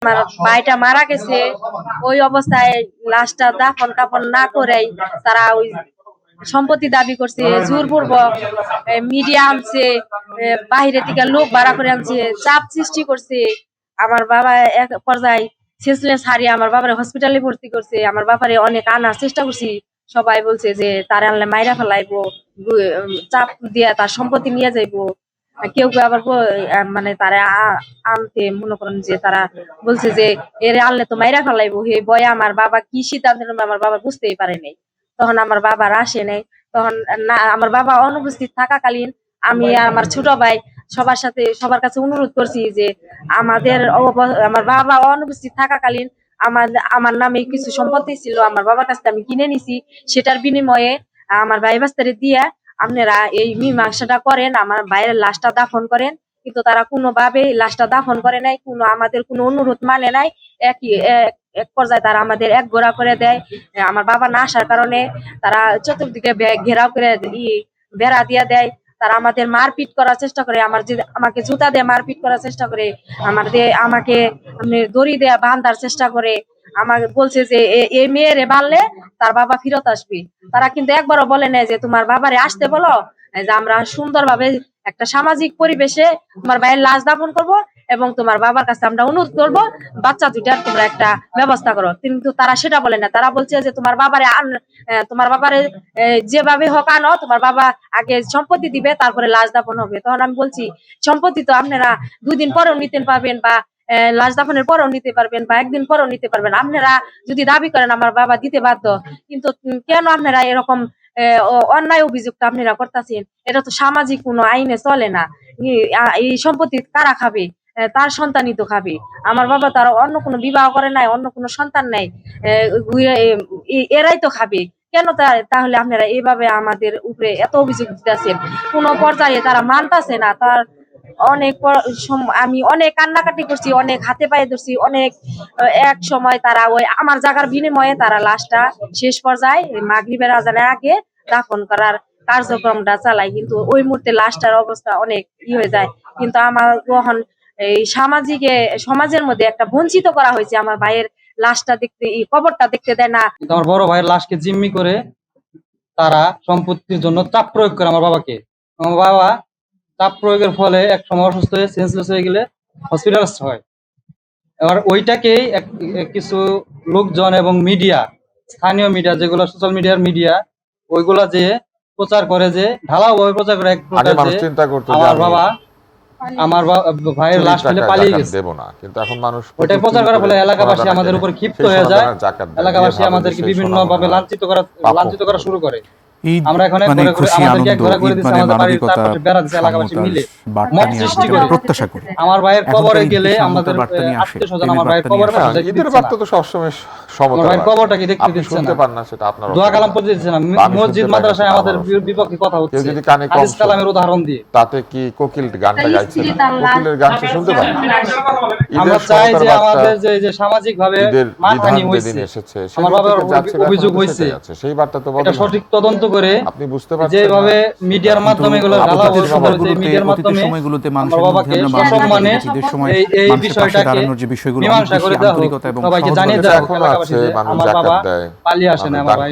আমার ভাইটা মারা গেছে, ওই অবস্থায় লাশটা দাফন কাফন না করেই তারা ওই সম্পত্তি দাবি করছে, জোরপূর্বক মিডিয়া আনছে, বাহিরে থেকে লোক ভাড়া করে আনছে, চাপ সৃষ্টি করছে। আমার বাবা এক পর্যায়ে সেন্সলেস হারিয়ে আমার বাবারে হসপিটালে ভর্তি করছে। আমার বাবারে অনেক আনার চেষ্টা করছি, সবাই বলছে যে তার আনলে মাইরা ফেলাইবো, চাপ দিয়ে তার সম্পত্তি নিয়ে যাইবো। কেউ কেউ আবার মানে তারা আনতে মনে করেন যে তারা বলছে যে এর আনলে তো মাইরা ফেলাইবো। হে বয়ে আমার বাবা কি সিদ্ধান্ত নেবে আমার বাবা বুঝতেই পারে নাই। তখন আমার বাবার আসে নাই। তখন না, আমার বাবা অনুপস্থিত থাকাকালীন আমি আর আমার ছোট ভাই সবার কাছে অনুরোধ করছি যে আমার বাবা অনুপস্থিত থাকাকালীন আমার আমার নামে কিছু সম্পত্তি ছিল, আমার বাবার কাছে আমি কিনে নিছি। সেটার বিনিময়ে আমার ভাই বাস্তারে দিয়া আপনারা এই মীমাংসাটা করেন, আমার ভাইয়ের লাশটা দাফন করেন। কিন্তু তারা কোনোভাবে লাশটা দাফন করে নাই, আমাদের কোনো অনুরোধ মানে নাই। এক পর্যায়ে তারা আমাদের এক গোড়া করে দেয়। আমার বাবা না আসার কারণে তারা চতুর্দিকে ঘেরাও করে বেড়া দিয়ে দেয়। তারা আমাদের মারপিট করার চেষ্টা করে, আমাকে জুতা দিয়ে মারপিট করার চেষ্টা করে, আমাকে দড়ি দিয়ে বাঁধার চেষ্টা করে। আমাকে বলছে যে এই মেয়েরে বাঁধলে তার বাবা ফেরত আসবে। তারা কিন্তু একবারও বলে নাই যে তোমার বাবারে আসতে বলো, যে আমরা সুন্দরভাবে একটা সামাজিক পরিবেশে তোমার ভাইয়ের লাশ দাফন করব এবং তোমার বাবার কাছে আমরা অনুরোধ করবো বাচ্চা দুইটার তোমরা একটা ব্যবস্থা করো। কিন্তু তারা সেটা বলে না। তারা বলছে যে তোমার বাবারে যেভাবে হোক আনো, তোমার বাবা আগে সম্পত্তি দিবে, তারপরে লাশ দাফন হবে। তখন আমি বলছি সম্পত্তি তো আপনারা 2 দিন পরেও নিতে পারবেন, বা লাশ দাফনের পরেও নিতে পারবেন, বা একদিন পরেও নিতে পারবেন। আপনারা যদি দাবি করেন আমার বাবা দিতে বাধ্য, কিন্তু কেন আপনারা এরকম অন্যায় অভিযোগটা আপনারা করতেছেন? এটা তো সামাজিক কোনো আইনে চলে না। এই সম্পত্তি কারা খাবে? তার সন্তানই তো খাবে। আমার বাবা তার অন্য কোনো বিবাহ করে নাই, অন্য কোনো সন্তান নাই, এরাই তো খাবে। কেন তাহলে আপনারা এইভাবে আমাদের উপরে এত অভিযোগ দিতেছেন? কোন পর্যায়ে তারা মানতেছে না। তার আমি অনেক কান্নাকাটি করছি, অনেক হাতে পায়ে ধরছি, অনেক এক সময় তারা ওই আমার জায়গার বিনিময়ে তারা লাশটা শেষ পর্যায়ে মাগরিবের আজানের আগে দাফন করার কার্যক্রমটা চালায়। কিন্তু ওই মুহূর্তে লাশটার অবস্থা অনেক হয়ে যায়। কিন্তু আমার গ্রহণ এই সমাজের মধ্যে একটা বঞ্চিত করা হয়েছে। আমার ভাইয়ের লাশটা দেখতে, কবরটা দেখতে দেয় না। আমার বড় ভাইয়ের লাশকে জিম্মি করে তারা সম্পত্তির জন্য চাপ প্রয়োগ করে আমার বাবাকে। আমার বাবা চাপ প্রয়োগের ফলে এক সময় অসুস্থ হয়ে সেন্সলেস হয়ে গেলে হসপিটালাইজড হয়। এবার ওইটাকেই কিছু লোকজন এবং মিডিয়া, স্থানীয় মিডিয়া যেগুলো সোশ্যাল মিডিয়ার মিডিয়া, ওইগুলা যে প্রচার করে, যে ঢালাওভাবে প্রচার করে এক প্রকার যে আমার ভাইয়ের লাশ ফেলে পালিয়ে গেছে। কিন্তু এখন মানুষ ওটাই প্রচার করার ফলে এলাকাবাসী আমাদের উপর ক্ষিপ্ত হয়ে যায়। এলাকাবাসী আমাদেরকে বিভিন্ন ভাবে লাঞ্ছিত করা শুরু করে। আমরা এখানে প্রত্যাশা করি আমার ভাইয়ের কবরে গেলে আমাদের আত্মীয়স্বজন আমার ভাইয়ের কবরে ঈদের বার্তা তো সবসময় আমার ভাইয়ের কবরটাকে দেখতে দিচ্ছে না, সেটা আপনার দোয়া কালাম পড়তে দিচ্ছে না। মসজিদ মাদ্রাসায় আমাদের বিপক্ষে কথা হচ্ছে হাদিস কালামের উদাহরণ দিয়ে। তাতে কি কোকিল গানটা গাইছে না? কোকিলের গান শুনতে পান? আমরা চাই যে আমাদের যে সামাজিক ভাবে মানহানি হয়েছে, আমার বাবার অভিযোগ হয়েছে, সেই বার্তা তো এটা সঠিক তদন্ত করে আপনি বুঝতে পারছেন যেভাবে মিডিয়ার মাধ্যমে এগুলো মিডিয়ার মাধ্যমে সময়গুলোতে আমার বাবাকে সম্মানে এই বিষয়টাকে মীমাংসা করে দেওয়া হোক, সবাইকে জানিয়ে দেওয়া হোক। আমার বাবা পালিয়ে আসে না, আমার ভাই